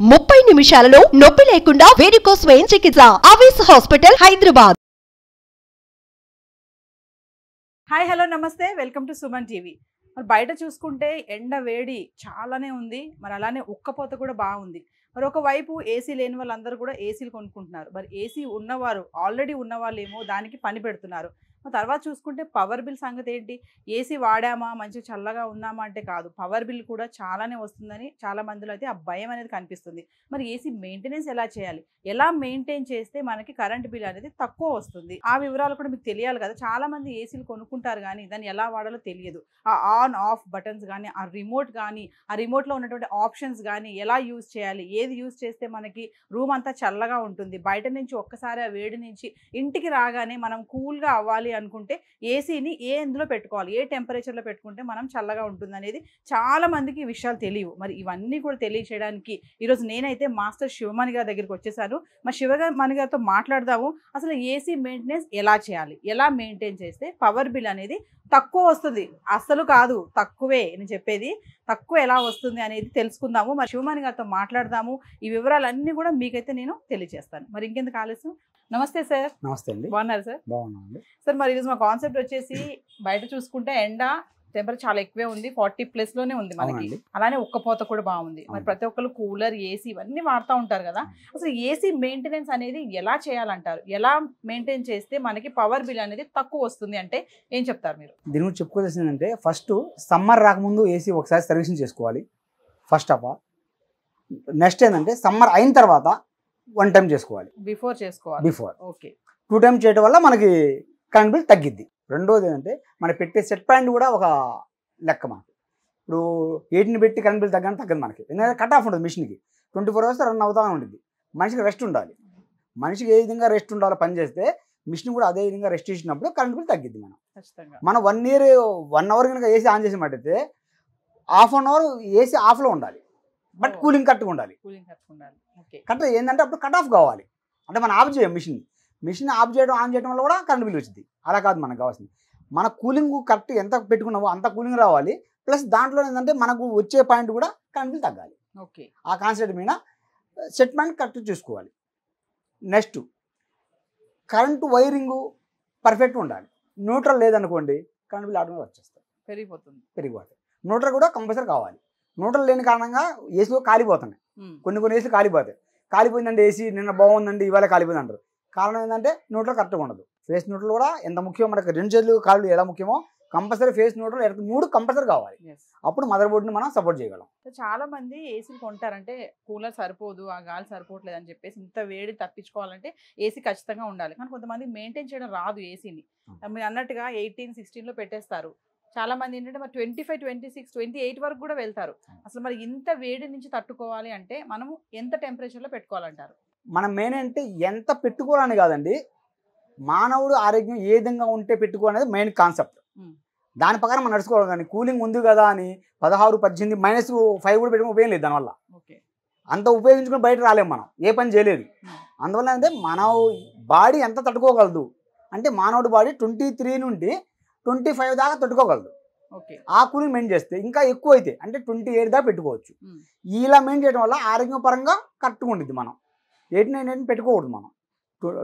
30 నిమిషాలలో నొప్పి లేకుండా వేడికోస్ స్వయం చికిత్స ఆవేశ హాస్పిటల్ హైదరాబాద్. హాయ్ హలో నమస్తే, వెల్కమ్ టు సుమన్ టీవీ. మరి బయట చూసుకుంటే ఎండ వేడి చాలానే ఉంది, మరి అలానే ఉక్కపోత కూడా బాగుంది. మరి ఒకవైపు ఏసీ లేని వాళ్ళందరూ కూడా ఏసీలు కొనుక్కుంటున్నారు. మరి ఏసీ ఉన్నవారు ఆల్రెడీ ఉన్నవాళ్ళు ఏమో దానికి పని పెడుతున్నారు. తర్వాత చూసుకుంటే పవర్ బిల్ సంగతి ఏంటి? ఏసీ వాడామా, మంచిగా చల్లగా ఉన్నామా అంటే కాదు, పవర్ బిల్ కూడా చాలానే వస్తుందని చాలా మందిలో అయితే ఆ భయం అనేది కనిపిస్తుంది. మరి ఏసీ మెయింటెనెన్స్ ఎలా చేయాలి, ఎలా మెయింటైన్ చేస్తే మనకి కరెంట్ బిల్ అనేది తక్కువ వస్తుంది, ఆ వివరాలు కూడా మీకు తెలియాలి కదా. చాలా మంది ఏసీలు కొనుక్కుంటారు కానీ దాన్ని ఎలా వాడాలో తెలియదు. ఆ ఆన్ ఆఫ్ బటన్స్ కానీ, ఆ రిమోట్ కానీ, ఆ రిమోట్లో ఉన్నటువంటి ఆప్షన్స్ కానీ ఎలా యూజ్ చేయాలి, ఏది యూజ్ చేస్తే మనకి రూమ్ అంతా చల్లగా ఉంటుంది, బయట నుంచి ఒక్కసారి ఆ వేడి నుంచి ఇంటికి రాగానే మనం కూల్గా అవ్వాలి అనుకుంటే ఏసీని ఎందులో పెట్టుకోవాలి, ఏ టెంపరేచర్లో పెట్టుకుంటే మనం చల్లగా ఉంటుంది అనేది చాలా మందికి ఈ విషయాలు తెలియవు. మరి ఇవన్నీ కూడా తెలియచేయడానికి ఈరోజు నేనైతే మాస్టర్ శివమణి గారి దగ్గరికి వచ్చేసాను. మరి శివమణి గారితో మాట్లాడదాము. అసలు ఏసీ మెయింటెనెన్స్ ఎలా చేయాలి, ఎలా మెయింటైన్ చేస్తే పవర్ బిల్ అనేది తక్కువ వస్తుంది, అస్సలు కాదు తక్కువే, నేను చెప్పేది తక్కువ ఎలా వస్తుంది అనేది తెలుసుకుందాము. మరి శివమణి గారితో మాట్లాడదాము. ఈ వివరాలన్నీ కూడా మీకైతే నేను తెలియజేస్తాను. మరి ఇంకెందుకు ఆలస్యం. నమస్తే సార్. నమస్తే అండి. బాగున్నారు సార్? బాగున్నాండి సార్. మరి ఈరోజు మా కాన్సెప్ట్ వచ్చేసి బయట చూసుకుంటే ఎండ టెంపరేచర్ చాలా ఎక్కువే ఉంది, 40+ లోనే ఉంది మనకి. అలానే ఉక్కపోత కూడా బాగుంది. మరి ప్రతి ఒక్కరు కూలర్, ఏసీ ఇవన్నీ వాడుతూ ఉంటారు కదా. అసలు ఏసీ మెయింటెనెన్స్ అనేది ఎలా చేయాలంటారు? ఎలా మెయింటైన్ చేస్తే మనకి పవర్ బిల్ అనేది తక్కువ వస్తుంది అంటే ఏం చెప్తారు మీరు? దీని గురించి చెప్పుకోవాల్సిందంటే ఫస్ట్ సమ్మర్ రాకముందు ఏసీ ఒకసారి సర్వీసింగ్ చేసుకోవాలి ఫస్ట్ ఆఫ్ ఆల్. నెక్స్ట్ ఏంటంటే సమ్మర్ అయిన తర్వాత 1 టైం చేసుకోవాలి, బిఫోర్ చేసుకోవాలి. Before okay. 2 టైమ్స్ చేయడం వల్ల మనకి కరెంట్ బిల్ తగ్గిద్ది. రెండోది ఏంటంటే మనం పెట్టే సెట్ పాయింట్ కూడా ఒక లెక్క. మనకి ఇప్పుడు 8ని పెట్టి కరెంట్ బిల్ తగ్గదు మనకి. ఎందుకంటే కట్ ఆఫ్ ఉంటుంది మిషన్కి, 24 అవర్స్ రన్ అవుతూ ఉంటుంది. మనిషికి రెస్ట్ ఉండాలి. మనిషికి ఏ విధంగా రెస్ట్ ఉండాలో పని చేస్తే మిషన్ కూడా అదే విధంగా రెస్ట్ ఇచ్చినప్పుడు కరెంట్ బిల్ తగ్గిద్ది. మనం 1 ఇయర్ 1 అవర్ కనుక ఏసీ ఆన్ చేసినట్టయితే ½ అన్ అవర్ ఏసీ ఆఫ్లో ఉండాలి, బట్ కూలింగ్ కరెక్ట్గా ఉండాలి. కరెక్ట్ ఏంటంటే అప్పుడు కట్ ఆఫ్ కావాలి. అంటే మనం ఆఫ్ చేయం మిషన్ ఆఫ్ చేయడం ఆన్ చేయడం వల్ల కూడా కరెంట్ బిల్ వచ్చింది. అలా కాదు మనకు కావాల్సింది. మన కూలింగ్ కరెక్ట్ ఎంత పెట్టుకున్నామో అంత కూలింగ్ రావాలి. ప్లస్ దాంట్లో ఏంటంటే మనకు వచ్చే పాయింట్ కూడా కరెంట్ బిల్ తగ్గాలి. ఓకే. ఆ కాన్సెప్ట్ మీద సెట్ పాయింట్ కరెక్ట్ చూసుకోవాలి. నెక్స్ట్ కరెంటు వైరింగ్ పర్ఫెక్ట్ ఉండాలి. న్యూట్రల్ లేదనుకోండి కరెంట్ బిల్ ఆటోమేటిక్గా వచ్చేస్తుంది, పెరిగిపోతుంది. న్యూట్రల్ కూడా కంపల్సరీ కావాలి. న్యూట్రల్ లేని కారణంగా ఏసీలో కాలిపోతున్నాయి. కొన్ని ఏసీలు కాలిపోతాయి. కాలిపోయిందంటే ఏసీ నిన్న బాగుందండి ఇవాళ కాలిపోయింది అంటారు. కారణం ఏంటంటే న్యూట్రల్ కరెక్ట్గా ఉండదు. ఫేస్ న్యూట్రల్ కూడా ఎంత ముఖ్యమో, మనకి 2 చేతులు కాళ్ళు ఎలా ముఖ్యమో కంపల్సరీ ఫేస్ న్యూట్రల్ 3 కంపల్సరీ కావాలి. అప్పుడు మదర్ బోర్డ్ని మనం సపోర్ట్ చేయగలం. చాలా మంది ఏసీలు కొంటారంటే కూలర్ సరిపోదు, ఆ గాలి సరిపోవట్లేదు అని చెప్పేసి ఇంత వేడి తప్పించుకోవాలంటే ఏసీ ఖచ్చితంగా ఉండాలి. కానీ కొంతమంది మెయింటైన్ చేయడం రాదు ఏసీని. మీరు అన్నట్టుగా 18, 16లో పెట్టేస్తారు. చాలా మంది ఏంటంటే మరి 25, 26, 28 వరకు కూడా వెళ్తారు. అసలు మరి ఇంత వేడి నుంచి తట్టుకోవాలి అంటే మనము ఎంత టెంపరేచర్లో పెట్టుకోవాలంటారు? మనం మెయిన్ అంటే ఎంత పెట్టుకోవాలని కాదండి, మానవుడు ఆరోగ్యం ఏ విధంగా ఉంటే పెట్టుకోవాలనేది మెయిన్ కాన్సెప్ట్. దాని ప్రకారం మనం నడుచుకోవాలి. కానీ కూలింగ్ ఉంది కదా అని 16, 18 -5 కూడా పెట్టుకుని ఉపయోగం లేదు. దానివల్ల అంత ఉపయోగించుకుని బయట రాలేము, మనం ఏ పని చేయలేదు. అందువల్ల అంటే మన బాడీ ఎంత తట్టుకోగలదు అంటే మానవుడి బాడీ 23 నుండి 25 దాకా తట్టుకోగలదు. ఆ కూలింగ్ మెయింటైన్ చేస్తే ఇంకా ఎక్కువ అయితే అంటే 28 దాకా పెట్టుకోవచ్చు. ఇలా మెయింటైన్ చేయడం వల్ల ఆరోగ్యపరంగా కరెక్ట్గా ఉంటుంది. మనం 8 పెట్టుకోకూడదు. మనం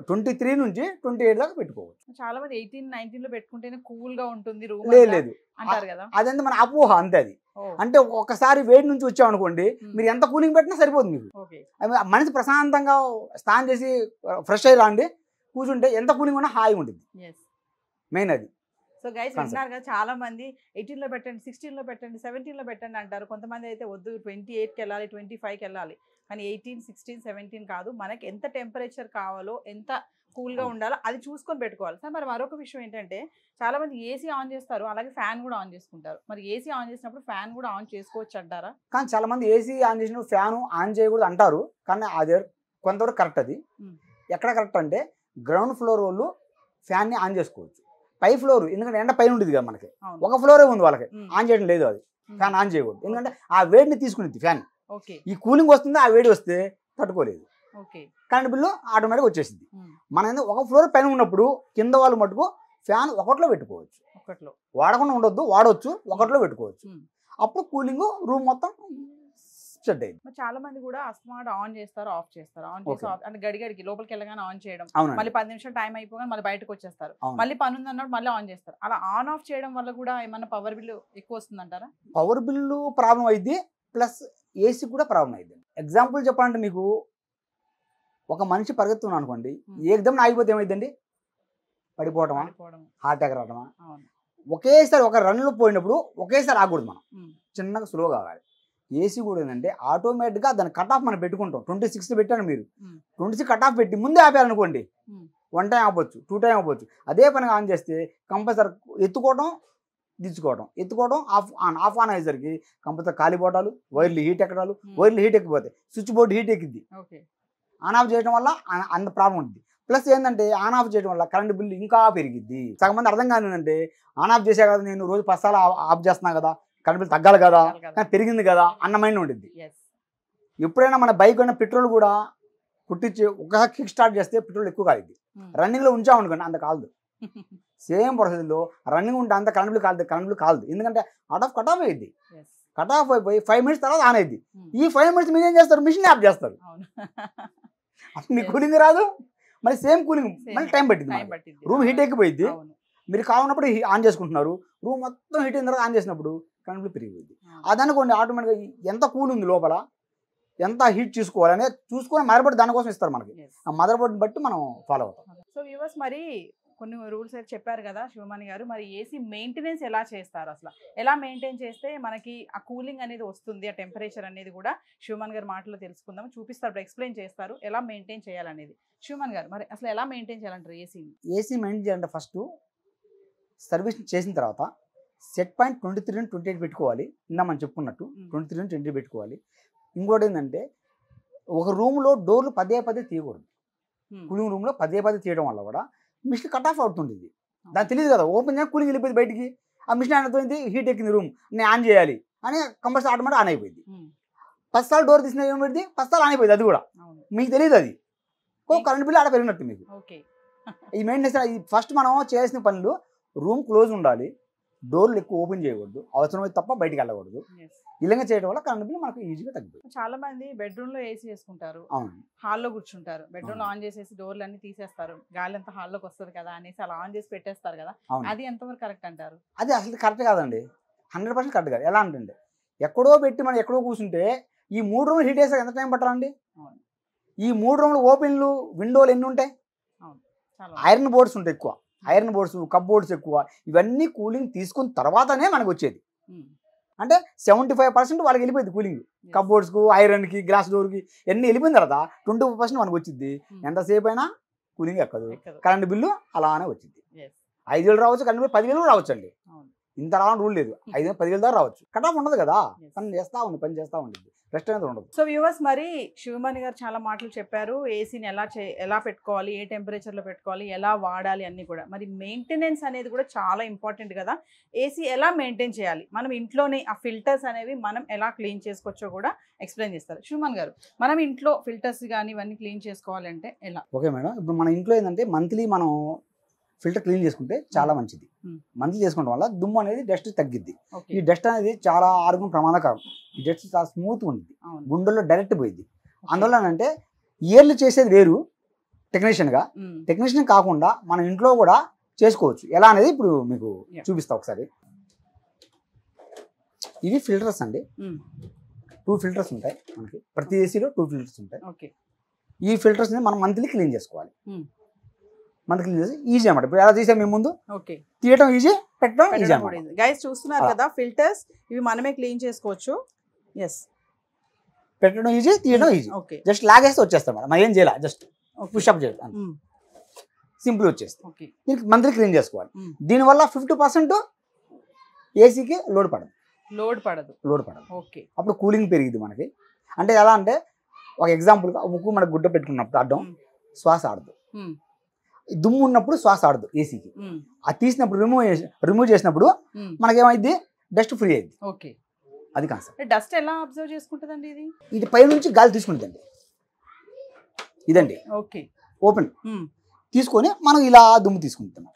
23 నుంచి 28 దాకా పెట్టుకోవచ్చు. చాలా మంది 18, 19లో పెట్టుకుంటేనే కూల్ గా ఉంటుంది లేదు అంటారు కదా. అదంతా మన అపోహ అంతే. అది అంటే ఒకసారి వేడి నుంచి వచ్చామనుకోండి, మీరు ఎంత కూలింగ్ పెట్టినా సరిపోతుంది మీకు. మనిషి ప్రశాంతంగా స్నానం చేసి ఫ్రెష్ అయ్యి రాండి, కూర్చుంటే ఎంత కూలింగ్ ఉన్నా హాయిగా ఉంటుంది. మెయిన్ అది. సో గైస్ విన్నారు కదా, చాలా మంది 18లో పెట్టండి, 16లో పెట్టండి, 17లో పెట్టండి అంటారు. కొంతమంది అయితే వద్దు 28కి వెళ్ళాలి, 25కి వెళ్ళాలి. కానీ 18, 16, 17 కాదు, మనకి ఎంత టెంపరేచర్ కావాలో, ఎంత కూల్గా ఉండాలో అది చూసుకొని పెట్టుకోవాలి. సార్ మరి మరొక విషయం ఏంటంటే చాలా మంది ఏసీ ఆన్ చేస్తారు, అలాగే ఫ్యాన్ కూడా ఆన్ చేసుకుంటారు. మరి ఏసీ ఆన్ చేసినప్పుడు ఫ్యాన్ కూడా ఆన్ చేసుకోవచ్చు అంటారా? కానీ చాలా మంది ఏసీ ఆన్ చేసినప్పుడు ఫ్యాన్ ఆన్ చేయకూడదు అంటారు. కానీ అది కొంతవరకు కరెక్ట్. అది ఎక్కడ కరెక్ట్ అంటే గ్రౌండ్ ఫ్లోర్ వాళ్ళు ఫ్యాన్ని ఆన్ చేసుకోవచ్చు. పై ఫ్లోర్ ఎందుకంటే ఎండ పైన ఉండేది కదా మనకి, ఒక ఫ్లోరే ఉంది వాళ్ళకి, ఆన్ చేయడం లేదు. అది ఫ్యాన్ ఆన్ చేయకూడదు. ఎందుకంటే ఆ వేడిని తీసుకునేది ఫ్యాన్. ఈ కూలింగ్ వస్తుంది, ఆ వేడి వస్తే తట్టుకోలేదు, కరెంట్ బిల్లు ఆటోమేటిక్గా వచ్చేసింది. మన ఒక ఫ్లోర్ పైన ఉన్నప్పుడు కింద వాళ్ళు మటుకు ఫ్యాన్ ఒకటిలో పెట్టుకోవచ్చు, వాడకుండా ఉండొద్దు, వాడవచ్చు, ఒకటిలో పెట్టుకోవచ్చు. అప్పుడు కూలింగ్ రూమ్ మొత్తం సెట్ అయింది. మరి చాలా మంది కూడా అస్తమాట ఆన్ చేస్తారు, ఆఫ్ చేస్తారు, ఆన్ చేసి Okay. ఆఫ్ అంటే గడిగడికి లోపలికి వెళ్ళగానే ఆన్ చేయడం, అవునండి. మళ్ళీ 10 నిమిషాలు టైం అయిపోగానే మళ్ళీ బయటకు వచ్చేస్తారు, అవును. మళ్ళీ పని ఉందన్నప్పుడు మళ్ళీ ఆన్ చేస్తారు. అలా ఆన్ ఆఫ్ చేయడం వల్ల కూడా ఏమన్నా పవర్ బిల్ ఎక్కువ వస్తుందంటారా? పవర్ బిల్లు ప్రాబ్లం అయింది, ప్లస్ ఏసీ కూడా ప్రాబ్లం అయింది. ఎగ్జాంపుల్ చెప్పాలంటే మీకు ఒక మనిషి పరిగెత్తున్నాను అనుకోండి, ఏకదమ్ ఆగిపోతే ఏమైందండి? పడిపోవటమా, పడిపోవడం. హార్ట్ అటాక్ రావటమా? అవును. ఒకేసారి ఒక రన్లో పోయినప్పుడు ఒకేసారి ఆగకూడదు, మనం ఉమ్. చిన్నగా స్లోగా ఆగాలి. ఏసీ కూడా ఏంటంటే ఆటోమేటిక్గా దాని కట్ ఆఫ్ మనం పెట్టుకుంటాం. 26 పెట్టాను మీరు, 26 కట్ ఆఫ్ పెట్టి ముందే ఆపారనుకోండి, 1 టైం ఆపొచ్చు, 2 టైం ఆపొచ్చు. అదే పనిగా ఆన్ చేస్తే కంపల్సరీ ఎత్తుకోవడం దించుకోవడం, ఎత్తుకోవడం ఆఫ్ ఆన్ అయ్యేసరికి కంపల్సరీ కాలిపోవటాలు, వైర్లు హీట్ ఎక్కడాలు, వైర్లు హీట్ ఎక్కిపోతాయి, స్విచ్ బోర్డు హీట్ ఎక్కిద్ది. ఆన్ ఆఫ్ చేయడం వల్ల అంత ప్రాబ్లం ఉంటుంది. ప్లస్ ఏంటంటే ఆన్ ఆఫ్ చేయడం వల్ల కరెంట్ బిల్లు ఇంకా పెరిగిద్ది. సగం మంది అర్థం కాని ఏంటంటే ఆన్ ఆఫ్ చేసే కదా, నేను రోజు 10 సార్లు ఆఫ్ చేస్తున్నా కదా, కరెంట్ బిల్ తగ్గాలి కదా, కానీ పెరిగింది కదా అన్న మైండ్ ఉంటుంది. ఎప్పుడైనా మన బైక్ అయినా పెట్రోల్ కూడా కుట్టించి ఒకసారి కిక్ స్టార్ట్ చేస్తే పెట్రోల్ ఎక్కువ కాలిద్ది. రన్నింగ్లో ఉంచామనుకోండి అంత కాలదు. సేమ్ ప్రొసెస్లో రన్నింగ్ ఉంటే అంత కరెంట్ బిల్ కాలదు. ఎందుకంటే కట్ ఆఫ్ అయ్యింది. కట్ ఆఫ్ అయిపోయి 5 మినిట్స్ తర్వాత ఆన్ అయ్యింది. ఈ 5 మినిట్స్ మీరు ఏం చేస్తారు? మిషన్ ఆఫ్ చేస్తారు, మీకు కూలింగ్ రాదు, మరి సేమ్ కూలింగ్ మళ్ళీ టైం పట్టింది. రూమ్ హీట్ ఎక్కిపోయింది. మీరు కావాలన్నప్పుడు ఆన్ చేసుకుంటున్నారు, రూమ్ మొత్తం హీట్ అయిన తర్వాత ఆన్ చేసినప్పుడు కరెంట్ బిల్ పెరిగిపోయింది. అదనుకోండి ఆటోమేటిక్గా ఎంత కూల్ ఉంది లోపల, ఎంత హీట్ చూసుకోవాలి అనేది చూసుకొని మదర్ బోర్డు దానికోసం ఇస్తారు మనకి. ఆ మదర్ బోర్డుని బట్టి మనం ఫాలో అవుతాం. సో వ్యూవర్స్, మరి కొన్ని రూల్స్ అయితే చెప్పారు కదా శివమణి గారు, మరి ఏసీ మెయింటెనెన్స్ ఎలా చేస్తారు, అసలు ఎలా మెయింటైన్ చేస్తే మనకి ఆ కూలింగ్ అనేది వస్తుంది, ఆ టెంపరేచర్ అనేది కూడా శివమణి గారు మాటలో తెలుసుకుందాం. చూపిస్తారు, ఎక్స్ప్లెయిన్ చేస్తారు ఎలా మెయింటైన్ చేయాలనేది. శివమణి గారు, మరి అసలు ఎలా మెయింటైన్ చేయాలంటారు ఏసీని? ఏసీ మెయింటైన్ చేయాలంటే ఫస్ట్ సర్వీస్ చేసిన తర్వాత సెట్ పాయింట్ 23 నుండి 28 పెట్టుకోవాలి. ఇందా మనం చెప్పుకున్నట్టు 23 నుండి 20 పెట్టుకోవాలి. ఇంకోటి ఏంటంటే ఒక రూమ్లో డోర్లు పదే తీయకూడదు. కూలింగ్ రూమ్లో పదే తీయడం వల్ల కూడా మిషన్ కట్ ఆఫ్ అవుతుంది. దానికి తెలియదు కదా, ఓపెన్ చేయాలి కూలింగ్ వెళ్ళిపోయింది బయటికి, ఆ మిషన్ అయిపోయింది, హీట్ ఎక్కింది రూమ్, నేను ఆన్ చేయాలి అని కంపల్సరీ ఆటోమేటిక్ ఆన్ అయిపోయింది. 10 సార్లు డోర్ తీసిన ఏమైంది, 10 సార్లు ఆన్ అయిపోయింది. అది కూడా మీకు తెలియదు, అది కరెంట్ బిల్ ఆడ పెరిగినట్టు మీకు. ఈ మెయింటెనెన్స్ ఫస్ట్ మనం చేయాల్సిన పనులు, రూమ్ క్లోజ్ ఉండాలి, డోర్లు ఎక్కువ ఓపెన్ చేయకూడదు, అవసరమైతే తప్ప బయటికి వెళ్ళకూడదు. ఇలాగా చేయడం వల్ల కరెంట్ బిల్ మనకు ఈజీగా తగ్గిపోతుంది. చాలా మంది బెడ్రూమ్ లో ఏసీ చేసుకుంటారు, హాల్లో కూర్చుంటారు, బెడ్రూమ్ లో ఆన్ చేసేసి డోర్లు అన్ని తీసేస్తారు, గాలి అంతా హాల్లోకి వస్తుంది కదా అనేసి అలా ఆన్ చేసి పెట్టేస్తారు కదా, అది ఎంతవరకు కరెక్ట్ అంటారు? అది అసలు కరెక్ట్ కాదండి, 100% కరెక్ట్ కాదు. ఎలా అంటే ఎక్కడో పెట్టి మనం ఎక్కడో కూర్చుంటే ఈ 3 రూమ్లు హీట్ వేసాక ఎంత టైం పట్టాలండి? ఈ 3 రూమ్లు ఓపెన్లు విండోలు ఎన్ని ఉంటాయి? ఐరన్ బోర్డ్స్ ఉంటాయి ఎక్కువ, ఐరన్ బోర్డ్స్, కప్ బోర్డ్స్ ఎక్కువ. ఇవన్నీ కూలింగ్ తీసుకున్న తర్వాతనే మనకు వచ్చేది. అంటే 75% వాళ్ళకి వెళ్ళిపోయింది కూలింగ్. కప్ బోర్డ్స్కు, ఐరన్కి, గ్లాస్ డోర్కి ఎన్ని వెళ్ళిపోయిన తర్వాత 25% మనకు వచ్చింది. ఎంతసేపు అయినా కూలింగ్ ఎక్కదు, కరెంట్ బిల్లు అలానే వచ్చింది. 5,000 రావచ్చు, కరెంట్ బిల్లు 10,000 రావచ్చు అండి. ఇంత రావడం రూల్ లేదు, 5,000 10,000 దాకా రావచ్చు. కట్ ఆఫ్ ఉండదు కదా, పని చేస్తూ ఉంటుంది, రెస్ట్ అనేది ఉండదు. సో వ్యూవర్స్, మరి శివమణి గారు చాలా మాటలు చెప్పారు, ఏసీని ఎలా పెట్టుకోవాలి, ఏ టెంపరేచర్లో పెట్టుకోవాలి, ఎలా వాడాలి అన్నీ కూడా. మరి మెయింటెనెన్స్ అనేది కూడా చాలా ఇంపార్టెంట్ కదా. ఏసీ ఎలా మెయింటైన్ చేయాలి, మనం ఇంట్లోనే ఆ ఫిల్టర్స్ అనేవి మనం ఎలా క్లీన్ చేసుకోవచ్చో కూడా ఎక్స్ప్లెయిన్ చేస్తారు. శివమణి గారు, మనం ఇంట్లో ఫిల్టర్స్ కానీ ఇవన్నీ క్లీన్ చేసుకోవాలంటే ఎలా? ఓకే మేడం, ఇప్పుడు మన ఇంట్లో ఏంటంటే మంత్లీ మనం ఫిల్టర్ క్లీన్ చేసుకుంటే చాలా మంచిది. మంత్లీ చేసుకోవడం వల్ల దుమ్ము అనేది డస్ట్ తగ్గిద్ది. ఈ డస్ట్ అనేది చాలా ఆరోగ్యం ప్రమాదకరం. ఈ డస్ట్ చాలా స్మూత్గా ఉంటుంది, గుండెల్లో డైరెక్ట్ పోయింది. అందువల్ల అంటే ఇయర్లు చేసేది వేరు టెక్నీషియన్ కాకుండా మన ఇంట్లో కూడా చేసుకోవచ్చు. ఎలా అనేది ఇప్పుడు మీకు చూపిస్తా ఒకసారి. ఇవి ఫిల్టర్స్ అండి, 2 ఫిల్టర్స్ ఉంటాయి మనకి, ప్రతి ఏసీలో 2 ఫిల్టర్స్ ఉంటాయి. ఈ ఫిల్టర్స్ని మనం మంత్లీ క్లీన్ చేసుకోవాలి. మంత్లీ క్లీన్ చేసి ఈజీ అన్నమాట. ఇప్పుడు ఎలా తీసాం మేము ముందు, తీయటం ఈజీ, పెట్టడం ఈజీ అన్నమాట. గైస్ చూస్తున్నారు కదా ఫిల్టర్స్, ఇవి మనమే క్లీన్ చేసుకోవచ్చు. పెట్టడం ఈజీ, తీయడం ఈజీ. జస్ట్ లాగేస్తే వచ్చేస్తాం మేడం, మనం ఏం చేయాలి, జస్ట్ పుషప్ చేయాలి, సింపుల్ వచ్చేస్తాం. దీనికి మంత్లీ క్లీన్ చేసుకోవాలి. దీనివల్ల 50% ఏసీకి లోడ్ పడదు. అప్పుడు కూలింగ్ పెరిగింది మనకి. అంటే ఎలా అంటే ఒక ఎగ్జాంపుల్గా ముక్కు మనకు గుడ్డ పెట్టుకున్నప్పుడు అడ్డం శ్వాస ఆడదు, దుమ్ము ఉన్నప్పుడు శ్వాస ఆడదు ఏసీకి. అది తీసినప్పుడు రిమూవ్ చేసినప్పుడు మనకేమైంది, డస్ట్ ఫ్రీ అయింది. అది కాన్సెప్ట్. డస్ట్ ఎలా అబ్జర్వ్ చేసుకుంటుందండి? ఇది పై నుంచి గాలి తీసుకుంటుందండి, ఇదండి ఓపెన్ తీసుకొని మనం ఇలా దుమ్ము తీసుకుంటున్నాం.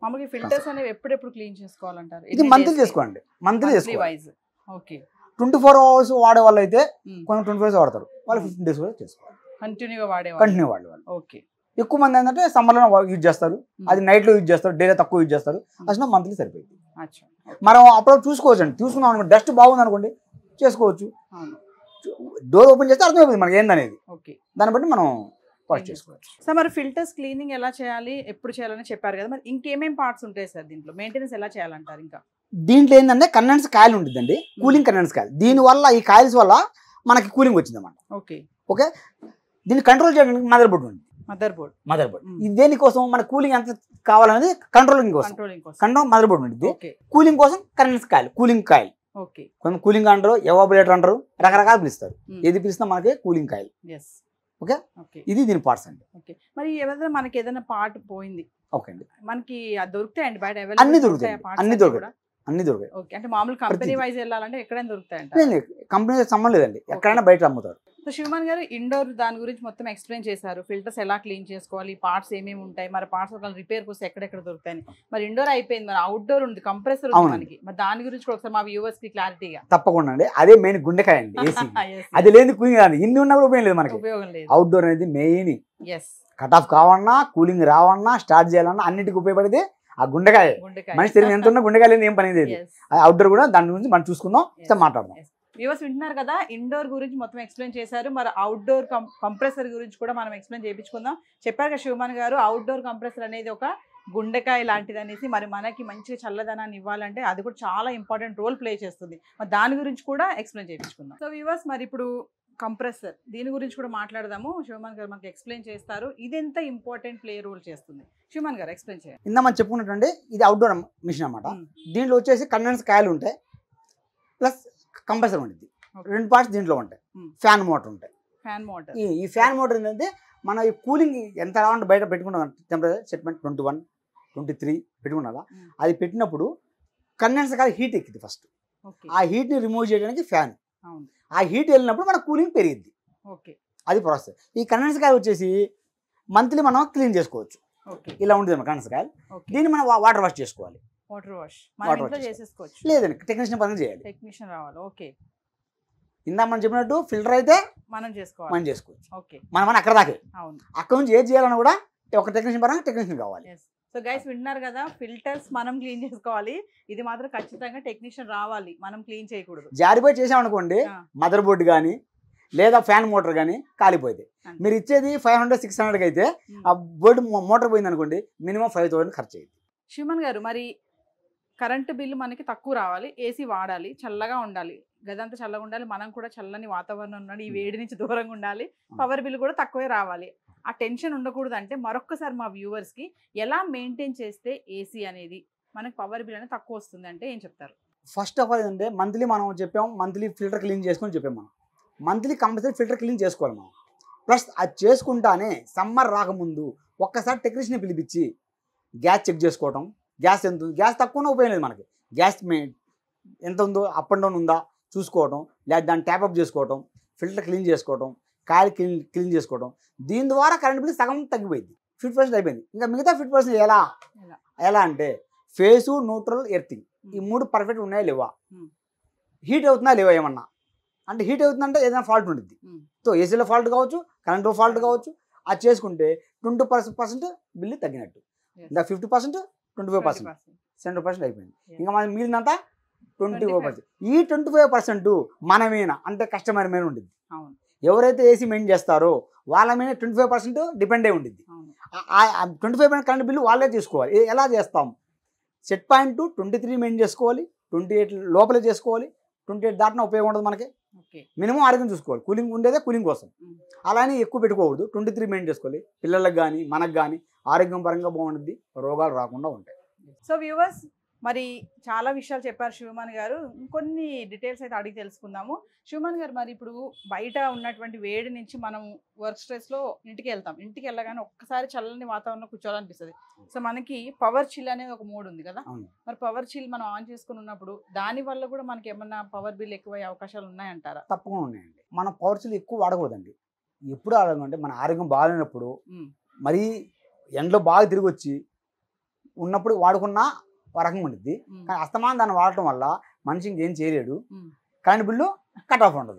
మామూలుగా ఫిల్టర్స్ అనేవి ఎప్పుడెప్పుడు క్లీన్ చేసుకోవాలంటారు? ఇది మంత్లీ చేసుకోండి, మంత్లీ చేసుకోవాలి. 24 hours వాడే వాళ్ళు అయితే కొంచెం 24 hours వాడతారు, వాళ్ళు 15 days కూడా చేసుకోవాలి, కంటిన్యూ వాడే వాళ్ళు. ఓకే. ఎక్కువ మంది ఏంటంటే సమ్మర్లో యూజ్ చేస్తారు, అది నైట్లో యూజ్ చేస్తారు, డేలో తక్కువ యూజ్ చేస్తారు, అసలు మంత్లీ సరిపోయింది. మనం అప్పుడప్పుడు చూసుకోవచ్చు అండి, చూసుకున్నాం అనుకోండి, డస్ట్ బాగుంది అనుకోండి చేసుకోవచ్చు, డోర్ ఓపెన్ చేస్తే అర్థమైపోతుంది మనకి ఏందనేది, దాన్ని బట్టి మనం వాష్ చేసుకోవచ్చు. సార్ మరి ఫిల్టర్స్ క్లీనింగ్ ఎలా చేయాలి, ఎప్పుడు చేయాలని చెప్పారు కదా, మరి ఇంకేమేం పార్ట్స్ ఉంటాయి సార్ దీంట్లో, మెయింటెనెన్స్ ఎలా చేయాలంటారు? ఇంకా దీంట్లో ఏంటంటే కండెన్స్ కాయిల్ ఉంటుందండి, కూలింగ్ కండెన్స్ కాయిల్. దీనివల్ల ఈ కాయిల్స్ వల్ల మనకి కూలింగ్ వచ్చింది అన్నమాట. ఓకే, దీన్ని కంట్రోల్ చేయడానికి మదర్ బోర్డ్ ఉంది. మదర్ బోర్డ్ ఇది దేనికోసం, మన కూలింగ్ ఎంత కావాలనేది కంట్రోలింగ్ కోసం మదర్ బోర్డ్ ఉంటుంది. కూలింగ్ కోసం కండెన్స్ కాయిల్, కూలింగ్ కాయిల్, కొంచెం కూలింగ్ అంటారు, ఎవాబులేటర్ అంటారు, రకరకాలు పిలుస్తారు. ఏది పిలిచినా మనకి కూలింగ్ కాయిల్. ఓకే, ఇది దీని పార్ట్స్ అండి. మరి ఏదైనా మనకి ఏదైనా పార్ట్ పోయింది, ఓకే అండి, మనకి దొరుకుతాయండి బయట? అన్ని దొరుకుతాయి, అన్ని దొరుకుతాయి. అంటే మామూలు కంపెనీ వైజ్ వెళ్ళాలంటే ఎక్కడైనా దొరుకుతాయంట? కంపెనీ సంబంధం లేదండి, ఎక్కడైనా బయట అమ్ముతారు. సో శివమాన్ గారు ఇండోర్ దాని గురించి మొత్తం ఎక్స్ప్లెయిన్ చేశారు, ఫిల్టర్స్ ఎలా క్లీన్ చేసుకోవాలి, పార్ట్స్ ఏమేమి ఉంటాయి, మరి పార్ట్స్ ఒకవేళ రిపేర్ కోసం ఎక్కడెక్కడ దొరుకుతాయి. మరి ఇండోర్ అయిపోయింది, మరి అవుట్డోర్ ఉంది, కంప్రెసర్ ఉంది మనకి, మరి దాని గురించి కూడా ఒకసారి మా వ్యూవర్స్ కి క్లారిటీగా. తప్పకుండా అండి, అదే మెయిన్ గుండెకాయ అండి ఏసీ. అది లేని కూలింగ్ రాదు, ఇన్ని ఉన్నా కూడా ఉపయోగం లేదు మనకి, ఉపయోగం లేదు. అవుట్డోర్ అనేది మెయిన్. కట్ ఆఫ్ కావాలన్నా, కూలింగ్ రావన్నా, స్టార్ట్ చేయాలన్నా అన్నిటికీ ఉపయోగపడేది ఆ గుండెకాయ. మనిషి తిరిగి ఎంత ఉన్నా గుండెకాయ లేని ఏం పని లేదు. అవుట్డోర్ కూడా దాని గురించి మనం చూసుకుందాం, మాట్లాడదాం. వ్యూవర్స్ వింటున్నారు కదా, ఇండోర్ గురించి మొత్తం ఎక్స్ప్లెయిన్ చేశారు, మరి అవుట్డోర్ కంప్రెసర్ గురించి కూడా మనం ఎక్స్ప్లెయిన్ చేయించుకుందాం. చెప్పారు కదా శివమాన్ గారు, అవుట్డోర్ కంప్రెసర్ అనేది ఒక గుండెకాయ లాంటిది అనేసి, మరి మనకి మంచి చల్లదనాన్ని ఇవ్వాలంటే అది కూడా చాలా ఇంపార్టెంట్ రోల్ ప్లే చేస్తుంది. మరి దాని గురించి కూడా ఎక్స్ప్లెయిన్ చేయించుకుందాం. సో వ్యూవర్స్, మరి ఇప్పుడు కంప్రెసర్ దీని గురించి కూడా మాట్లాడదాము. శివమాన్ గారు మనకి ఎక్స్ప్లెయిన్ చేస్తారు, ఇది ఎంత ఇంపార్టెంట్ ప్లే రోల్ చేస్తుంది. శివమాన్ గారు ఎక్స్ప్లెయిన్ చేయాలి. ఇందా మనం చెప్పుకున్నట్టు ఇది అవుట్డోర్ మిషన్ అన్నమాట. దీంట్లో వచ్చేసి కండెన్స్ కాయలు ఉంటాయి, ప్లస్ కంప్రెసర్ ఉంటుంది, రెండు పార్ట్స్ దీంట్లో ఉంటాయి. ఫ్యాన్ మోటార్ ఉంటాయి. ఈ ఫ్యాన్ మోటార్ ఏంటంటే మన ఈ కూలింగ్ ఎంత రావాలంటే బయట పెట్టుకున్నాం, టెంపరేచర్ సెట్మెంట్ 21, 23 పెట్టుకున్నా, అది పెట్టినప్పుడు కండెన్స్ కాదు హీట్ ఎక్కింది ఫస్ట్. ఆ హీట్ని రిమూవ్ చేయడానికి ఫ్యాన్, ఆ హీట్ వెళ్ళినప్పుడు మన కూలింగ్ పెరిగిద్ది. అది ప్రాసెస్. ఈ కండెన్స్ కాయ వచ్చేసి మంత్లీ మనం క్లీన్ చేసుకోవచ్చు, ఇలా ఉంటుంది మన కండెన్స్ కాయలు. దీన్ని మనం వాటర్ వాష్ చేసుకోవాలి. లేదండి, టెక్నీషియన్ పరంగా చేయాలి, టెక్నీషియన్ రావాలి. ఓకే, ఇందా మనం చెప్పినట్టు ఫిల్టర్ అయితే మనం చేసుకోవచ్చు. మనం అక్కడ దాకే, అక్కడ నుంచి ఏది చేయాలన్నా కూడా ఒక టెక్నీషియన్ పరంగా టెక్నీషియన్ కావాలి. సో గైస్ వింటున్నారు కదా, ఫిల్టర్స్ మనం క్లీన్ చేసుకోవాలి, ఇది మాత్రం ఖచ్చితంగా టెక్నీషియన్ రావాలి, మనం క్లీన్ చేయకూడదు. జారిపోయి చేసామనుకోండి, మదర్ బోర్డు కానీ లేదా ఫ్యాన్ మోటార్ కానీ కాలిపోయింది. మీరు ఇచ్చేది 500-600 అయితే ఆ బోర్డు మోటార్ పోయింది అనుకోండి, మినిమం 5000 ఖర్చు అయ్యింది. శివమాన్ గారు, మరి కరెంటు బిల్లు మనకి తక్కువ రావాలి, ఏసీ వాడాలి, చల్లగా ఉండాలి, గదంతా చల్లగా ఉండాలి, మనం కూడా చల్లని వాతావరణం ఉండాలి, ఈ వేడి నుంచి దూరంగా ఉండాలి, పవర్ బిల్లు కూడా తక్కువే రావాలి, ఆ టెన్షన్ ఉండకూడదు అంటే మరొక్కసారి మా వ్యూవర్స్కి ఎలా మెయింటైన్ చేస్తే ఏసీ అనేది మనకి పవర్ బిల్ అనేది తక్కువ వస్తుంది అంటే ఏం చెప్తారు? ఫస్ట్ ఆఫ్ ఆల్ ఏంటంటే మంత్లీ మనం చెప్పాం, మంత్లీ ఫిల్టర్ క్లీన్ చేసుకొని చెప్పాం. మనం మంత్లీ కంపల్సరీ ఫిల్టర్ క్లీన్ చేసుకోవాలి మనం. ప్లస్ అది చేసుకుంటానే సమ్మర్ రాకముందు ఒక్కసారి టెక్నీషియన్ పిలిపించి గ్యాస్ చెక్ చేసుకోవటం, గ్యాస్ ఎంత ఉంది, గ్యాస్ తక్కువ ఉపయోగం లేదు మనకి, గ్యాస్ ఎంత ఉందో అప్ అండ్ డౌన్ ఉందా చూసుకోవటం, లేదా దాన్ని ట్యాప్అప్ చేసుకోవటం, ఫిల్టర్ క్లీన్ చేసుకోవటం, కాయలు క్లీన్ చేసుకోవటం. దీని ద్వారా కరెంట్ బిల్ సగం తగ్గిపోయింది, 50% అయిపోయింది. ఇంకా మిగతా 50% ఎలా అంటే ఫేసు, న్యూట్రల్, ఎర్తింగ్, ఈ 3 పర్ఫెక్ట్ ఉన్నాయా లేవా, హీట్ అవుతుందా లేవా, ఏమన్నా అంటే హీట్ అవుతుందంటే ఏదైనా ఫాల్ట్ ఉంటుంది. సో ఏసీలో ఫాల్ట్ కావచ్చు, కరెంట్లో ఫాల్ట్ కావచ్చు. అది చేసుకుంటే 20% బిల్లు తగ్గినట్టు. ఇంకా 50%, 25%, 70% అయిపోయింది. ఇంకా మన మిగిలినంతా 25%. ఈ 25% మన మీద అంటే కస్టమర్ మీద ఉంటుంది. ఎవరైతే ఏసీ మెయింటైన్ చేస్తారో వాళ్ళ మీద 25% డిపెండ్ అయి ఉంటుంది. 25% కరెంట్ బిల్లు వాళ్ళే తీసుకోవాలి. ఎలా చేస్తాం, సెట్ పాయింట్ 23 మెయింటైన్ చేసుకోవాలి, 28 లోపలే చేసుకోవాలి, 28 దాటిన ఉపయోగం ఉండదు మనకి. మినిమం ఆరోగ్యం చూసుకోవాలి, కూలింగ్ ఉండేదే కూలింగ్ కోసం, అలానే ఎక్కువ పెట్టుకోకూడదు. 23 మెయింటైన్ చేసుకోవాలి. పిల్లలకు కానీ మనకు కానీ ఆరోగ్యం పరంగా బాగుంటుంది, రోగాలు రాకుండా ఉంటాయి. సో వ్యూవర్స్, మరి చాలా విషయాలు చెప్పారు శివమాన్ గారు, కొన్ని డీటెయిల్స్ అయితే అడిగి తెలుసుకుందాము. శివమాన్ గారు, మరి ఇప్పుడు బయట ఉన్నటువంటి వేడి నుంచి మనం వర్క్ స్ట్రెస్లో ఇంటికి వెళ్తాం, ఇంటికి వెళ్ళగానే ఒక్కసారి చల్లని వాతావరణంలో కూర్చోవాలనిపిస్తుంది. సో మనకి పవర్ చిల్ అనేది ఒక మోడ్ ఉంది కదా, మరి పవర్ చిల్ మనం ఆన్ చేసుకుని ఉన్నప్పుడు దాని వల్ల కూడా మనకి ఏమన్నా పవర్ బిల్ ఎక్కువయ్యే అవకాశాలు ఉన్నాయంటారా? తప్పకుండా ఉన్నాయండి. మనం పవర్ చిల్ ఎక్కువ వాడకూడదండి. ఎప్పుడు ఆడకంటే మన ఆరోగ్యం బాగాలేనప్పుడు, మరీ ఎండలో బాగా తిరిగి వచ్చి ఉన్నప్పుడు వాడుకున్నా రకంగా ఉంటుంది. కానీ అస్తమానం దాన్ని వాడటం వల్ల మనిషి ఇంకేం చేయలేడు. కరెంట్ బిల్లు కట్ ఆఫ్ ఉండదు.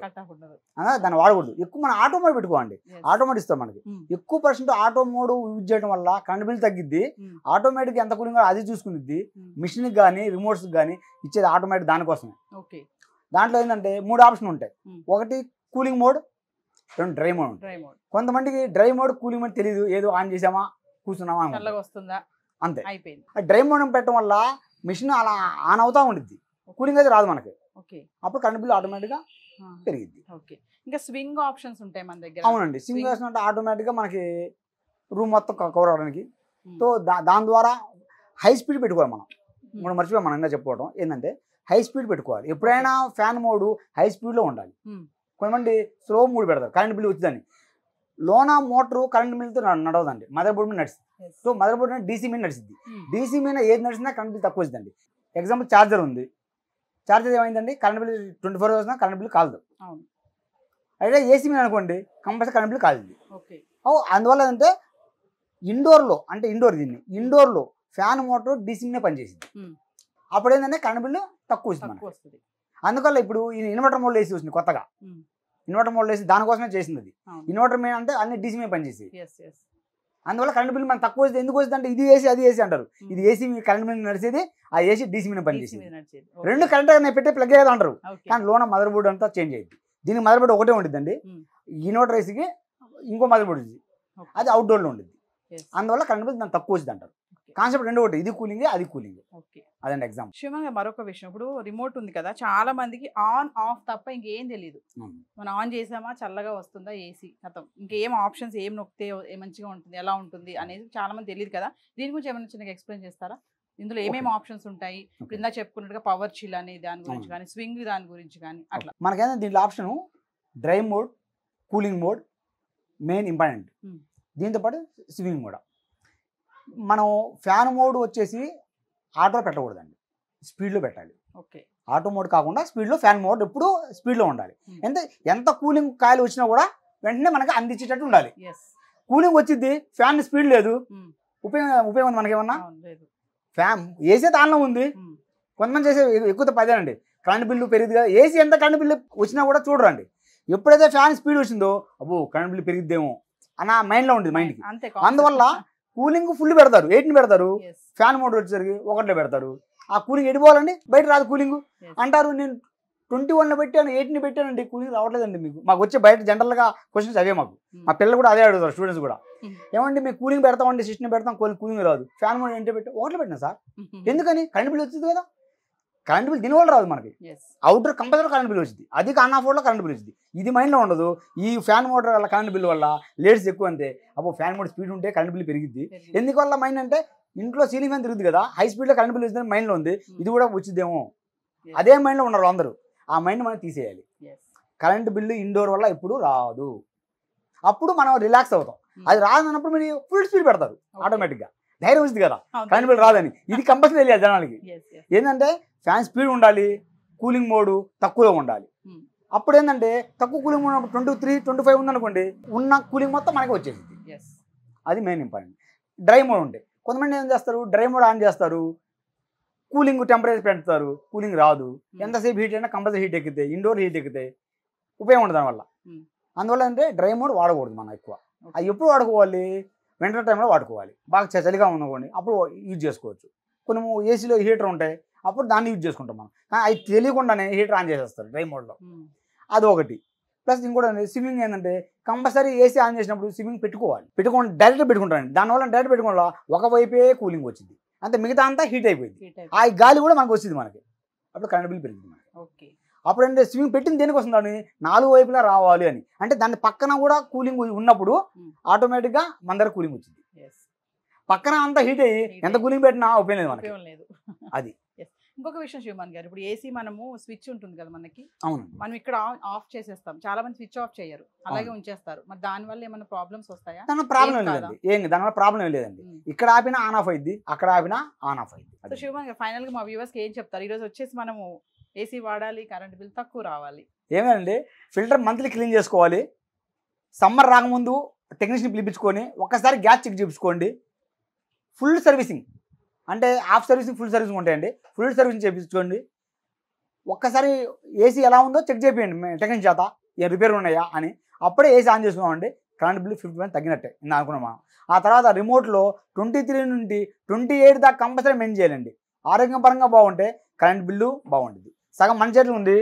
దాన్ని వాడకూడదు. ఎక్కువ మనం ఆటో మోడ్ పెట్టుకోండి. ఆటో మోడ్ ఇస్తాం మనకి. ఎక్కువ పర్సెంట్ ఆటో మోడ్ యూజ్ చేయడం వల్ల కరెంట్ బిల్ తగ్గిద్ది. ఆటోమేటిక్ ఎంత కూలింగ్ అది చూసుకునిద్ది. మిషన్కి కానీ రిమోట్స్కి కానీ ఇచ్చేది ఆటోమేటిక్ దానికోసమే. దాంట్లో ఏంటంటే 3 ఆప్షన్ ఉంటాయి. ఒకటి కూలింగ్ మోడ్, 2 డ్రై మోడ్ ఉంటాయి. కొంతమందికి డ్రై మోడ్ కూలింగ్ మోడ్ తెలియదు, ఏదో ఆన్ చేసామా కూర్చున్నామా అంతే. డ్రై మోడ్ పెట్టడం వల్ల మిషన్ అలా ఆన్ అవుతా ఉండిద్ది, కూలింగ్ అయితే రాదు మనకి. అప్పుడు కరెంట్ బిల్ ఆటోమేటిక్గా పెరిగిద్ది. ఇంకా స్వింగ్ ఆప్షన్స్ ఉంటాయి మన దగ్గర. అవునండి, స్వింగ్ ఆప్షన్ అంటే ఆటోమేటిక్గా మనకి రూమ్ మొత్తం కవర్ అవడానికి. సో దాని ద్వారా హై స్పీడ్ పెట్టుకోవాలి. మనం మర్చిపోయాం మనం ఇంకా చెప్పుకోవడం ఏంటంటే హై స్పీడ్ పెట్టుకోవాలి. ఎప్పుడైనా ఫ్యాన్ మోడ్ హై స్పీడ్లో ఉండాలి. కొంతమంది స్లో మోడ్ పెడతారు కరెంట్ బిల్ వచ్చిందని. లోన మోటారు కరెంట్ బిల్తో నడవదండి, మదర్ బోర్డ్ మీద నడుస్తుంది. సో మదర్ బోర్డ్ డీసీ మీద నడిచింది. డీసీ మీద ఏది నడిచినా కరెంట్ బిల్ తక్కువ వచ్చిందండి. ఎగ్జాంపుల్ ఛార్జర్ ఉంది, ఛార్జర్ ఏమైందండి current bill 24 hours current bill కాలదు. అయితే ఏసీ మీద అనుకోండి కంపల్సరీ కరెంట్ బిల్ కాలింది. అందువల్ల ఏంటంటే ఇండోర్లో అంటే ఇండోర్లో ఫ్యాన్ మోటార్ డీసీ మీద పనిచేసింది. అప్పుడు ఏంటంటే కరెంట్ బిల్లు తక్కువ వస్తుంది. అందువల్ల ఇప్పుడు ఇన్వర్టర్ మోడ్లో వేసి వచ్చింది కొత్తగా. ఇన్వర్టర్ మోడ్లో వేసి దానికోసమే చేసింది అది. ఇన్వర్టర్ మీద అంటే అన్ని డీసీ మీద పనిచేసి, అందువల్ల కరెంట్ బిల్ మనకు తక్కువ వస్తుంది. ఎందుకు వస్తుంది అంటే ఇది ఏసీ అది ఏసీ అంటారు. ఇది ఏసీ కరెంట్ మీద నడిచేది, ఆ ఏసీ డీసీ మీద పనిచేసేది. రెండు కరెంట్ పెట్టే ప్లగ్ అయ్యేది అంటారు. కానీ లోన మదర్ బోర్డ్ అంతా చేంజ్ అయ్యింది. దీనికి మదర్ బోర్డ్ ఒకటే ఉండిద్దండి. ఇన్వర్టర్ ఏసీకి ఇంకో మదర్ బోర్డ్ ఉంది, అది అవుట్డోర్లో ఉండిద్ది. అందువల్ల కరెంట్ బిల్ దానికి తక్కువ వచ్చింది అంటారు. కాన్సెప్ట్ రెండు ఒకటి, ఇది కూలింగ్ అది కూలింగ్. అదండి ఎగ్జాంపుల్. శివంగా మరొక విషయం, ఇప్పుడు రిమోట్ ఉంది కదా, చాలా మందికి ఆన్ ఆఫ్ తప్ప ఇంకేం తెలియదు. మనం ఆన్ చేసామా చల్లగా వస్తుందా ఏసీ కథం, ఇంకేం ఆప్షన్స్ ఏం నొక్కితే మంచిగా ఉంటుంది ఎలా ఉంటుంది అనేది చాలా మంది తెలియదు కదా. దీని గురించి ఏమైనా చిన్నగా ఎక్స్ప్లెయిన్ చేస్తారా? ఇందులో ఏమేమి ఆప్షన్స్ ఉంటాయి? ఇప్పుడు ఇందా చెప్పుకున్నట్టుగా పవర్ చిల్ అనే దాని గురించి కానీ, స్వింగ్ దాని గురించి కానీ అట్లా. మనకైనా దీంట్లో option dry mode, cooling mode main important. దీంతో పాటు స్వింగ్ మోడ్. మనం ఫ్యాన్ మోడ్ వచ్చేసి ఆటోలో పెట్టకూడదండి, స్పీడ్లో పెట్టాలి. ఆటో మోడ్ కాకుండా స్పీడ్లో ఫ్యాన్ మోడ్ ఎప్పుడు స్పీడ్లో ఉండాలి. ఎంత కూలింగ్ కాయలు వచ్చినా కూడా వెంటనే మనకి అందించేటట్టు ఉండాలి. కూలింగ్ వచ్చింది ఫ్యాన్ స్పీడ్ లేదు, ఉపయోగం ఉంది మనకేమన్నా? ఫ్యాన్ ఏసీ దానిలో ఉంది. కొంతమంది చేసే ఎక్కువ పదేనండి కరెంట్ బిల్లు పెరిగిద్ది కదా, ఏసీ ఎంత కరెంట్ బిల్లు వచ్చినా కూడా చూడరండి. ఎప్పుడైతే ఫ్యాన్ స్పీడ్ వచ్చిందో అబ్బో కరెంట్ బిల్లు పెరిగిద్దేమో అన్న మైండ్లో ఉంటుంది మైండ్కి. అందువల్ల కూలింగ్ ఫుల్ పెడతారు, 8ని పెడతారు. ఫ్యాన్ మోడ్ వచ్చేసరికి 1లో పెడతారు. ఆ కూలింగ్ ఎడిపోవాలండి, బయట రాదు కూలింగ్ అంటారు. నేను 21లో పెట్టాను, 8ని పెట్టానండి, కూలింగ్ రావట్లేదండి. మాకు వచ్చే బయట జనరల్గా క్వశ్చన్స్ అవే. మా పిల్లలు కూడా అదే అడుగుతారు, స్టూడెంట్స్ కూడా. ఏమండి మేము కూలింగ్ పెడతామండి, సిస్టమ్ పెడతాం, కూలింగ్ రాదు. ఫ్యాన్ మోడ్ ఏంటో పెట్టి 1లో పెట్టినా సార్, ఎందుకని? కరెంట్ బిల్ వచ్చింది కదా. కరెంట్ బిల్ దీనివల్ల రాదు మనకి. అవుట్డోర్ కంపల్సరీ కరెంట్ బిల్ వచ్చింది, అది ఆన్ ఆఫ్ లో కరెంట్ బిల్ వచ్చింది. ఇది మైండ్లో ఉండదు. ఈ ఫ్యాన్ మోటార్ వల్ల కరెంట్ బిల్ వల్ల లేడీస్ ఎక్కువ అంతే, అప్పుడు ఫ్యాన్ మోడ్ స్పీడ్ ఉంటే కరెంట్ బిల్ పెరిగిద్ది. ఎందువల్ల మైండ్ అంటే ఇంట్లో సీలింగ్ ఫ్యాన్ తిరుగుతుంది కదా, హై స్పీడ్లో కరెంట్ బిల్ వచ్చిందని మైండ్లో ఉంది. ఇది కూడా వచ్చిద్దేమో, అదే మైండ్లో ఉన్నారు అందరూ. ఆ మైండ్ మనం తీసేయాలి. కరెంట్ బిల్లు ఇండోర్ వల్ల ఇప్పుడు రాదు, అప్పుడు మనం రిలాక్స్ అవుతాం. అది రాదన్నప్పుడు మీరు ఫుల్ స్పీడ్ పెడతారు, ఆటోమేటిక్గా ధైర్యం వచ్చింది కదా కరెంట్ బిల్ రాదని. ఇది కంపల్సరీ తెలియాలి జనాలకి. ఏంటంటే ఫ్యాన్ స్పీడ్ ఉండాలి, కూలింగ్ మోడ్ తక్కువలో ఉండాలి. అప్పుడు ఏంటంటే తక్కువ కూలింగ్ మోడ్ ఉన్నప్పుడు 23, 25 ఉందనుకోండి, ఉన్న కూలింగ్ మొత్తం మనకి వచ్చేసింది. అది మెయిన్ ఇంపార్టెంట్. డ్రై మోడ్ ఉంటే కొంతమంది ఏం చేస్తారు, డ్రై మోడ్ ఆన్ చేస్తారు, కూలింగ్ టెంపరేచర్ పెడతారు, కూలింగ్ రాదు. ఎంతసేపు హీట్ అయినా కంపల్సరీ హీట్ ఎక్కితే, ఇండోర్ హీట్ ఎక్కితే ఉపయోగం ఉండదు దానివల్ల. అందువల్ల అంటే డ్రై మోడ్ వాడకూడదు మనం ఎక్కువ. అది ఎప్పుడు వాడుకోవాలి? వింటర్ టైంలో వాడుకోవాలి. బాగా చలిగా ఉందనుకోండి అప్పుడు యూజ్ చేసుకోవచ్చు. కొన్ని ఏసీలో హీటర్ ఉంటాయి, అప్పుడు దాన్ని యూజ్ చేసుకుంటాం మనం. కానీ అది తెలియకుండానే హీటర్ ఆన్ చేసేస్తారు డ్రై మోడ్లో, అది ఒకటి. ప్లస్ ఇంకోటి స్విమ్మింగ్ ఏంటంటే కంపల్సరీ ఏసీ ఆన్ చేసినప్పుడు స్విమ్మింగ్ పెట్టుకోండి డైరెక్ట్ పెట్టుకుంటాను. దానివల్ల డైరెక్ట్ పెట్టుకోవడం ఒకవైపే కూలింగ్ వచ్చింది, అంతే మిగతా అంతా హీట్ అయిపోయింది. ఆ గాలి కూడా మనకు వచ్చింది మనకి, అప్పుడు కరెంట్ బిల్ పెరిగింది మనకి. అప్పుడు అంటే స్విమ్మింగ్ పెట్టింది దేనికి వస్తుందని 4 వైపులా రావాలి అని, అంటే దాని పక్కన కూడా కూలింగ్ ఉన్నప్పుడు ఆటోమేటిక్గా మన దగ్గర కూలింగ్ వచ్చింది. పక్కన అంతా హీట్ అయ్యి ఎంత కూలింగ్ పెట్టినా ఉపయోగం లేదు మనకి. అది ఇంకొక విషయం శివమన్ గారు, ఇప్పుడు ఏసీ మనము స్విచ్ ఉంటుంది కదా మనకి, అవును, మనం ఇక్కడ ఆఫ్ చేసేస్తాం, చాలా మంది స్విచ్ ఆఫ్ చేయరు, అలాగే ఉంచేస్తారు. మరి దాని వల్ల ఏమైనా ప్రాబ్లమ్స్ వస్తాయా? దాని ప్రాబ్లం లేదండి, దానివల్ల ప్రాబ్లం ఏం లేదండి. ఇక్కడ ఆపినా ఆన్ ఆఫ్ అయింది, అక్కడ ఆపినా ఆన్ ఆఫ్ అయింది. సో శివమన్ గారు ఫైనల్ గా మా వ్యూవర్స్ కి ఏం చెప్తారు? ఈ రోజు వచ్చేసి మనము ఏసీ వాడాలి, కరెంట్ బిల్ తక్కువ రావాలి. ఏమేనండి, ఫిల్టర్ మంత్లీ క్లీన్ చేసుకోవాలి. సమ్మర్ రాకముందు టెక్నీషియన్ పిలిపించుకొని ఒక్కసారి గ్యాస్ చెక్ చేయించుకోండి. ఫుల్ సర్వీసింగ్ అంటే హాఫ్ సర్వీసింగ్, ఫుల్ సర్వీసింగ్ ఉంటాయండి. ఫుల్ సర్వీసింగ్ చేయించుకోండి. ఒక్కసారి ఏసీ ఎలా ఉందో చెక్ చేయండి టెక్నిక్ చేత ఏ రిపేర్ ఉన్నాయా అని, అప్పుడే ఏసీ ఆన్ చేసుకున్నామండి కరెంట్ బిల్లు 50% తగ్గినట్టే ఇందా అనుకున్నాం మనం. ఆ తర్వాత రిమోట్లో 23 నుండి 28 దాకా కంపల్సరీ మెయింటైన్ చేయాలండి. ఆరోగ్యం పరంగా బాగుంటే కరెంట్ బిల్లు బాగుంటుంది. సగం మన చేతిలో ఉంది,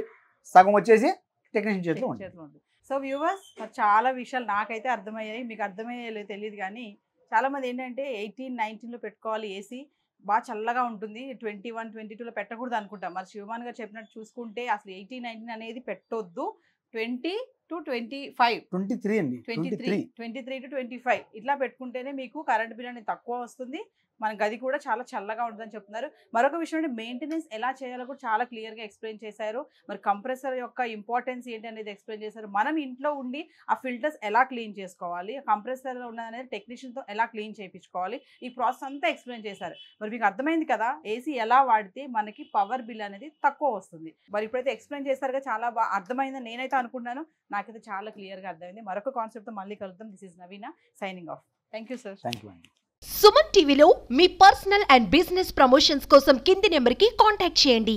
సగం వచ్చేసి టెక్నీషియన్ చేతిలో ఉంటుంది. సో వ్యూవర్స్ చాలా విషయాలు నాకైతే అర్థమయ్యాయి, మీకు అర్థమయ్యాయో తెలియదు కానీ చాలామంది ఏంటంటే 18-19లో పెట్టుకోవాలి ఏసీ, బాగా చల్లగా ఉంటుంది, 21-22లో పెట్టకూడదు అనుకుంటాం. మరి శివమాన్ గారు చెప్పినట్టు చూసుకుంటే అసలు 18-19 అనేది పెట్టొద్దు, 20 to 25 23 అండి 23 to 25 ఇట్లా పెట్టుకుంటేనే మీకు కరెంట్ బిల్ అనేది తక్కువ వస్తుంది, మన గది కూడా చాలా చల్లగా ఉంటుందని చెప్తున్నారు. మరొక విషయం అంటే మెయింటెనెన్స్ ఎలా చేయాలో కూడా చాలా క్లియర్గా ఎక్స్ప్లెయిన్ చేశారు. మరి కంప్రెసర్ యొక్క ఇంపార్టెన్స్ ఏంటి అనేది ఎక్స్ప్లెయిన్ చేశారు. మనం ఇంట్లో ఉండి ఆ ఫిల్టర్స్ ఎలా క్లీన్ చేసుకోవాలి, కంప్రెసర్లో ఉన్నదనేది టెక్నీషియన్తో ఎలా క్లీన్ చేయించుకోవాలి, ఈ ప్రాసెస్ అంతా ఎక్స్ప్లెయిన్ చేశారు. మరి మీకు అర్థమైంది కదా ఏసీ ఎలా వాడితే మనకి పవర్ బిల్ అనేది తక్కువ వస్తుంది. మరి ఇప్పుడైతే ఎక్స్ప్లెయిన్ చేశారుగా, చాలా బాగా అర్థమైందని నేనైతే అనుకుంటున్నాను. నాకైతే చాలా క్లియర్గా అర్థమైంది. మరొక కాన్సెప్ట్తో మళ్ళీ కలుద్దాం. This is Naveena signing off. Thank you sir. Thank you అండి. సుమన్ టీవీలో మీ పర్సనల్ అండ్ బిజినెస్ ప్రమోషన్స్ కోసం కింది నెంబర్కి కాంటాక్ట్ చేయండి.